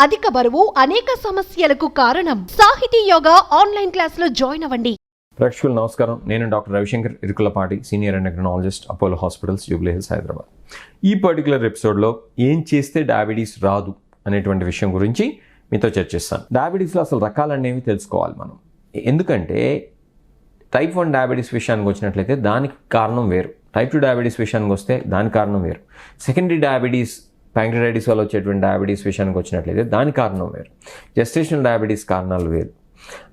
అధిక బరువు అనేక సమస్యలకు కారణం. సాహితీ యోగా ఆన్లైన్ క్లాసులో జాయిన్ అవ్వండి. ప్రేక్షకులు నమస్కారం. నేను doctor Ravishankar Irukulapati, senior endocrinologist, Apollo hospitals, Jubilee hills, Hyderabad. ఈ పర్టికులర్ ఎపిసోడ్లో ఏం చేస్తే డయాబెటీస్ రాదు అనేటువంటి విషయం గురించి మీతో చర్చిస్తాను. డయాబెటీస్లో అసలు రకాలు అనేవి తెలుసుకోవాలి మనం. ఎందుకంటే టైప్ 1 డయాబెటీస్ విషయానికి వచ్చినట్లయితే దానికి కారణం వేరు, టైప్ 2 డయాబెటీస్ విషయానికి వస్తే దానికి కారణం వేరు, సెకండరీ డయాబెటీస్ ప్యాంక్రియాటిస్ వల్ల వచ్చేటువంటి డయాబెటీస్ విషయానికి వచ్చినట్లయితే దాని కారణం వేరు, జెస్టేషనల్ డయాబెటీస్ కారణాలు వేరు,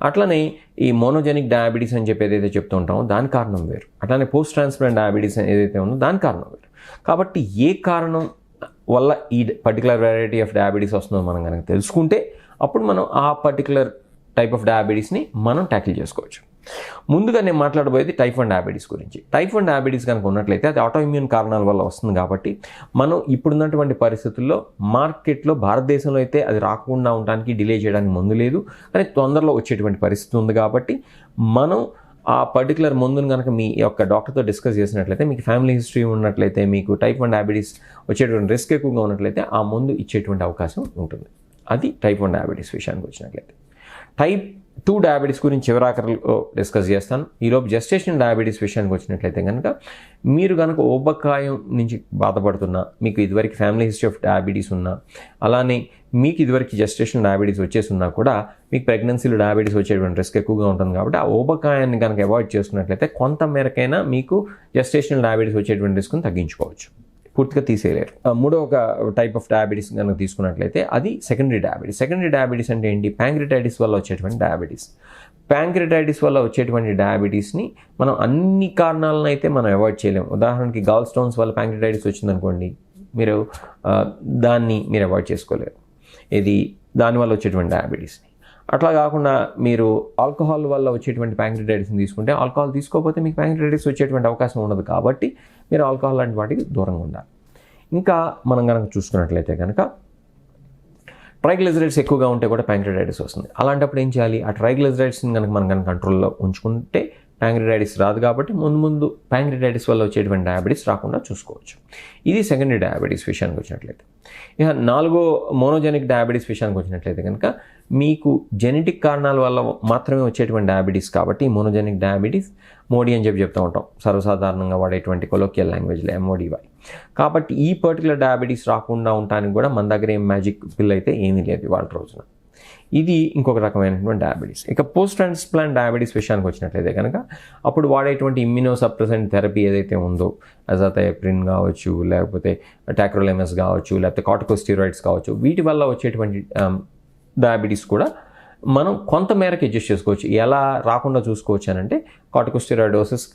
అట్లనే ఈ మోనోజెనిక్ డయాబెటీస్ అని చెప్పి ఏదైతే చెప్తూ ఉంటామో దాని కారణం వేరు, అట్లానే పోస్ట్ ట్రాన్స్ప్లాంట్ డయాబెటీస్ ఏదైతే ఉందో దాని కారణం వేరు. కాబట్టి ఏ కారణం వల్ల ఈ పర్టికులర్ వెరైటీ ఆఫ్ డయాబెటీస్ వస్తుందో మనం కనుక తెలుసుకుంటే అప్పుడు మనం ఆ పర్టికులర్ టైప్ ఆఫ్ డయాబెటీస్ని మనం ట్యాకిల్ చేసుకోవచ్చు. ముందుగా నేను మాట్లాడబోయేది టైప్ 1 డయాబెటీస్ గురించి. టైప్ 1 డయాబెటీస్ కనుక ఉన్నట్లయితే అది ఆటోఇమ్యూన్ కారణాల వల్ల వస్తుంది. కాబట్టి మనం ఇప్పుడున్నటువంటి పరిస్థితుల్లో మార్కెట్లో భారతదేశంలో అయితే అది రాకుండా ఉండడానికి డిలే చేయడానికి మందు లేదు, కానీ తొందరలో వచ్చేటువంటి పరిస్థితి ఉంది. కాబట్టి మనం ఆ పర్టికులర్ మందును కనుక మీ యొక్క డాక్టర్తో డిస్కస్ చేసినట్లయితే, మీకు ఫ్యామిలీ హిస్టరీ ఉన్నట్లయితే, మీకు టైప్ 1 డయాబెటీస్ వచ్చేటువంటి రిస్క్ ఎక్కువగా ఉన్నట్లయితే ఆ మందు ఇచ్చేటువంటి అవకాశం ఉంటుంది. అది టైప్ 1 డయాబెటీస్ విషయానికి వచ్చినట్లయితే. టైప్ 2 డయాబెటీస్ గురించి చివరాఖరిలో డిస్కస్ చేస్తాను. ఈలోపు జెస్టేషనల్ డయాబెటీస్ విషయానికి వచ్చినట్లయితే కనుక మీరు కనుక ఊబకాయం నుంచి బాధపడుతున్నా, మీకు ఇదివరకు ఫ్యామిలీ హిస్టరీ ఆఫ్ డయాబెటీస్ ఉన్నా, అలానే మీకు ఇదివరకు జెస్టేషనల్ డయాబెటీస్ వచ్చేస్తున్నా కూడా మీకు ప్రెగ్నెన్సీలో డయాబెటీస్ వచ్చేటువంటి రిస్క్ ఎక్కువగా ఉంటుంది. కాబట్టి ఆ ఊబకాయాన్ని కనుక అవాయిడ్ చేసుకున్నట్లయితే కొంత మేరకైనా మీకు జెస్టేషనల్ డయాబెటీస్ వచ్చేటువంటి రిస్క్ని తగ్గించుకోవచ్చు, పూర్తిగా తీసేయలేరు. మూడవ టైప్ ఆఫ్ డయాబెటీస్ కనుక తీసుకున్నట్లయితే అది సెకండరీ డయాబెటీస్. సెకండరీ డయాబెటీస్ అంటే ఏంటి? ప్యాంక్రియాటిస్ వల్ల వచ్చేటువంటి డయాబెటీస్. ప్యాంక్రియాటిస్ వల్ల వచ్చేటువంటి డయాబెటీస్ని మనం అన్ని కారణాలను అయితే మనం అవాయిడ్ చేయలేము. ఉదాహరణకి గాల్ స్టోన్స్ వల్ల ప్యాంక్రియాటిస్ వచ్చిందనుకోండి, మీరు దాన్ని మీరు అవాయిడ్ చేసుకోలేరు, ఇది దానివల్ల వచ్చేటువంటి డయాబెటీస్ని. అట్లా కాకుండా మీరు ఆల్కహాల్ వల్ల వచ్చేటువంటి ప్యాంక్రియాటిస్ని తీసుకుంటే, ఆల్కహాల్ తీసుకోకపోతే మీకు ప్యాంక్రియాటిస్ వచ్చేటువంటి అవకాశం ఉండదు. కాబట్టి మీరు ఆల్కహాల్ లాంటి వాటికి దూరంగా ఉండాలి. ఇంకా మనం కనుక చూసుకున్నట్లయితే కనుక ట్రైగ్లిజరైడ్స్ ఎక్కువగా ఉంటే కూడా ప్యాంక్రియాటిస్ వస్తుంది. అలాంటప్పుడు ఏం చేయాలి? ఆ ట్రైగ్లిజరైడ్స్ని కనుక మనం కనుక కంట్రోల్లో ఉంచుకుంటే ప్యాంక్రియాటిస్ రాదు. కాబట్టి ముందు ప్యాంక్రియాటిస్ వల్ల వచ్చేటువంటి డయాబెటీస్ రాకుండా చూసుకోవచ్చు. ఇది సెకండరీ డయాబెటీస్ విషయానికి వచ్చినట్లయితే. ఇక నాలుగో మోనోజెనిక్ డయాబెటీస్ విషయానికి వచ్చినట్లయితే కనుక మీకు జెనెటిక్ కారణాల వల్ల మాత్రమే వచ్చేటువంటి డయాబెటీస్. కాబట్టి మోనోజెనిక్ డయాబెటీస్ మోడీ అని చెప్తూ ఉంటాం సర్వసాధారణంగా వాడేటువంటి కొలోకియల్ లాంగ్వేజ్లో, MODY. కాబట్టి ఈ పర్టికులర్ డయాబెటీస్ రాకుండా ఉండడానికి కూడా మన దగ్గర ఏం మ్యాజిక్ పిల్ అయితే ఏమీ లేదు వాళ్ళ రోజున. ఇది ఇంకొక రకమైనటువంటి డయాబెటీస్. ఇక పోస్ట్ ట్రాన్స్ప్లాంట్ డయాబెటీస్ విషయానికి వచ్చినట్లయితే కనుక అప్పుడు వాడేటువంటి ఇమ్యూనోసప్రెసెంట్ థెరపీ ఏదైతే ఉందో, అజాథైప్రిన్ కావచ్చు, లేకపోతే టాక్రోలెమస్ కావచ్చు, లేకపోతే కార్టికోస్టెరాయిడ్స్ కావచ్చు, వీటి వల్ల వచ్చేటువంటి డయాబెటీస్ కూడా మనం కొంత మేరకు అడ్జస్ట్ చేసుకోవచ్చు. ఎలా రాకుండా చూసుకోవచ్చు అని అంటే కార్టికోస్టెరాయిడ్ డోసెస్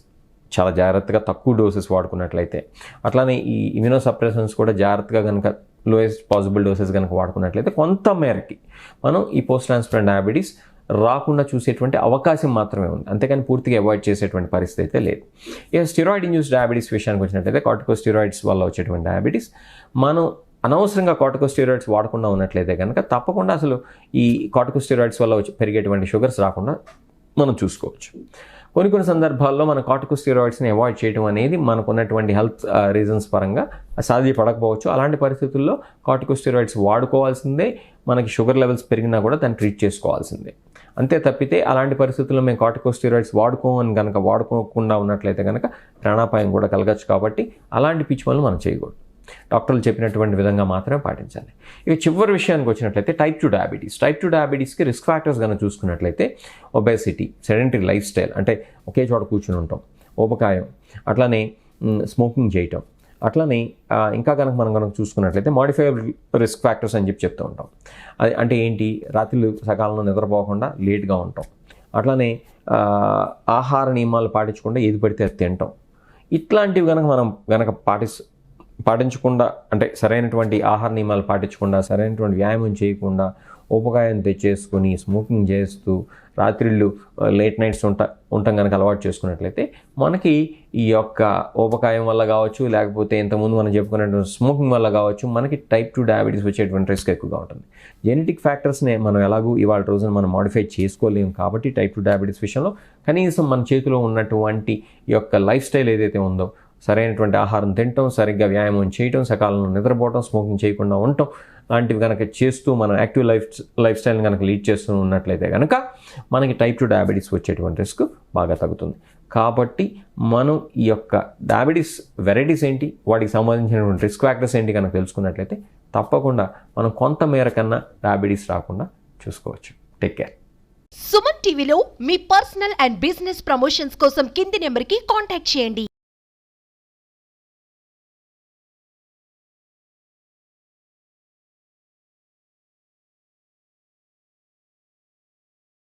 చాలా జాగ్రత్తగా తక్కువ డోసెస్ వాడుకున్నట్లయితే, అట్లానే ఈ ఇమ్యూనోసప్రెసెన్స్ కూడా జాగ్రత్తగా కనుక లోయెస్ట్ పాసిబుల్ డోసెస్ కనుక వాడుకున్నట్లయితే కొంత మేరకి మనం ఈ పోస్ట్ ట్రాన్స్ప్లాంట్ డయాబెటీస్ రాకుండా చూసేటువంటి అవకాశం మాత్రమే ఉంది. అంతేకాని పూర్తిగా అవాయిడ్ చేసేటువంటి పరిస్థితి అయితే లేదు. ఇక స్టెరాయిడ్ ఇండ్యూస్డ్ డయాబెటీస్ విషయానికి వచ్చినట్లయితే కార్టికోస్టెరాయిడ్స్ వల్ల వచ్చేటువంటి డయాబెటీస్, మనం అనవసరంగా కార్టికోస్టెరాయిడ్స్ వాడకుండా ఉన్నట్లయితే కనుక తప్పకుండా అసలు ఈ కార్టికోస్టెరాయిడ్స్ వల్ల పెరిగేటువంటి షుగర్స్ రాకుండా మనం చూసుకోవచ్చు. కొన్ని సందర్భాల్లో మన కార్టికోస్టెరాయిడ్స్ని అవాయిడ్ చేయడం అనేది మనకు ఉన్నటువంటి హెల్త్ రీజన్స్ పరంగా సాధ్యపడకపోవచ్చు. అలాంటి పరిస్థితుల్లో కార్టికోస్టెరాయిడ్స్ వాడుకోవాల్సిందే, మనకి షుగర్ లెవెల్స్ పెరిగినా కూడా దాన్ని ట్రీట్ చేసుకోవాల్సిందే. అంతే తప్పితే అలాంటి పరిస్థితుల్లో మేము కార్టికోస్టెరాయిడ్స్ వాడుకోకుండా ఉన్నట్లయితే కనుక ప్రాణాపాయం కూడా కలగచ్చు. కాబట్టి అలాంటి పిచ్చి పనులు మనం చేయకూడదు, డాక్టర్లు చెప్పినటువంటి విధంగా మాత్రమే పాటించాలి. ఇక చివరి విషయానికి వచ్చినట్లయితే టైప్ 2 డయాబెటీస్. టైప్ 2 డయాబెటీస్కి రిస్క్ ఫ్యాక్టర్స్ కనుక చూసుకున్నట్లయితే ఒబేసిటీ, సెడెంటరీ లైఫ్ స్టైల్ అంటే ఒకే చోట కూర్చుని ఉంటాం, ఊబకాయం, అట్లానే స్మోకింగ్ చేయటం, అట్లనే ఇంకా మనం చూసుకున్నట్లయితే మాడిఫైయబుల్ రిస్క్ ఫ్యాక్టర్స్ అని చెప్తూ ఉంటాం. అది అంటే ఏంటి? రాత్రులు సకాలంలో నిద్రపోకుండా లేట్గా ఉంటాం, అట్లానే ఆహార నియమాలు పాటించకుండా ఏది పడితే అది తింటాం. ఇట్లాంటివి మనం పాటించకుండా, అంటే సరైనటువంటి ఆహార నియమాలు పాటించకుండా, సరైనటువంటి వ్యాయామం చేయకుండా, ఊబకాయం తెచ్చేసుకొని స్మోకింగ్ చేస్తూ రాత్రిళ్ళు లేట్ నైట్స్ ఉంటాం కనుక అలవాటు చేసుకున్నట్లయితే మనకి ఈ యొక్క ఊబకాయం వల్ల కావచ్చు, లేకపోతే ఇంతకుముందు మనం చెప్పుకున్నటువంటి స్మోకింగ్ వల్ల కావచ్చు, మనకి టైప్ 2 డయాబెటీస్ వచ్చేటువంటి రిస్క్ ఎక్కువగా ఉంటుంది. జెనెటిక్ ఫ్యాక్టర్స్ని మనం ఎలాగూ ఇవాళ రోజున మనం మాడిఫై చేసుకోలేము. కాబట్టి టైప్ 2 డయాబెటీస్ విషయంలో కనీసం మన చేతిలో ఉన్నటువంటి ఈ యొక్క లైఫ్ స్టైల్ ఏదైతే ఉందో, సరైనటువంటి ఆహారం తినటం, సరిగ్గా వ్యాయామం చేయటం, సకాలంలో నిద్రపోవటం, స్మోకింగ్ చేయకుండా ఉండటం, లాంటివి కనుక చేస్తూ మనం యాక్టివ్ లైఫ్ స్టైల్ని కనుక లీడ్ చేస్తూ ఉన్నట్లయితే కనుక మనకి టైప్ 2 డయాబెటీస్ వచ్చేటువంటి రిస్క్ బాగా తగ్గుతుంది. కాబట్టి మనం ఈ యొక్క డయాబెటీస్ వెరైటీస్ ఏంటి, వాటికి సంబంధించినటువంటి రిస్క్ ఫ్యాక్టర్స్ ఏంటి కనుక తెలుసుకున్నట్లయితే తప్పకుండా మనం కొంత మేర కన్నా డయాబెటీస్ రాకుండా చూసుకోవచ్చు. Take care. సుమన్ టీవీలో మీ పర్సనల్ అండ్ బిజినెస్ ప్రమోషన్స్ కోసం కింది నెంబర్కి కాంటాక్ట్ చేయండి.